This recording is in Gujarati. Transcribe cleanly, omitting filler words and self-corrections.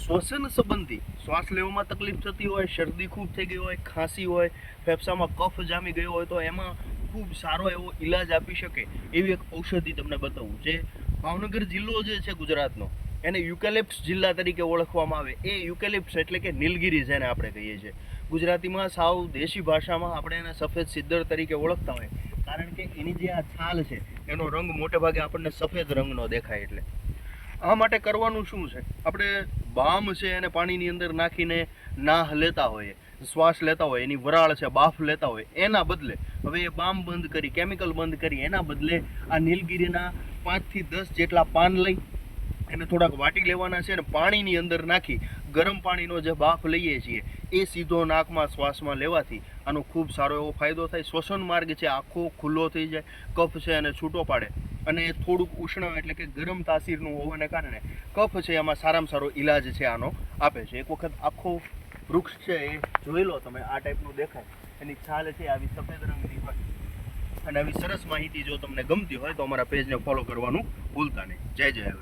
શ્વસન સંબંધી શ્વાસ લેવામાં તકલીફ થતી હોય, શરદી ખૂબ થઈ ગઈ હોય, ખાંસી હોય, ફેફસામાં કફ જામી ગયો હોય તો એમાં ખૂબ સારો એવો ઈલાજ આપી શકે એવી એક ઔષધિ તમને બતાવું. જે ભાવનગર જિલ્લો જે છે ગુજરાતનો, એને યુકેલિપ્સ જિલ્લા તરીકે ઓળખવામાં આવે. એ યુકેલિપ્સ એટલે કે નીલગિરી જેને આપણે કહીએ છીએ. ગુજરાતીમાં સાવ દેશી ભાષામાં આપણે એને સફેદ સિદ્દર તરીકે ઓળખતા હોય, કારણ કે એની જે આ છાલ છે એનો રંગ મોટે ભાગે આપણને સફેદ રંગનો દેખાય. એટલે આ માટે કરવાનું શું છે, આપણે બામ છે એને પાણીની અંદર નાખીને નાહ લેતા હોઈએ, શ્વાસ લેતા હોય, એની વરાળ છે બાફ લેતા હોય, એના બદલે હવે એ બામ બંધ કરી, કેમિકલ બંધ કરી, એના બદલે આ નીલગિરીના 5 થી 10 જેટલા પાન લઈ એને થોડાક વાટી લેવાના છે અને પાણીની અંદર નાખી ગરમ પાણીનો જે બાફ લઈએ છીએ એ સીધો નાકમાં શ્વાસમાં લેવાથી આનો ખૂબ સારો એવો ફાયદો થાય. શ્વસન માર્ગ છે આખો ખુલ્લો થઈ જાય, કફ છે એને છૂટો પાડે અને થોડુંક ઉષ્ણ એટલે કે ગરમ તાસીરનું હોવાને કારણે કફ છે એમાં સારામાં સારો ઈલાજ છે આનો આપે છે. એક વખત આખો વૃક્ષ છે એ જોઈ લો તમે, આ ટાઈપનું દેખાય, એની છાલ છે આવી સફેદ રંગની હોય. અને આવી સરસ માહિતી જો તમને ગમતી હોય તો અમારા પેજને ફોલો કરવાનું ભૂલતા નહીં. જય જય.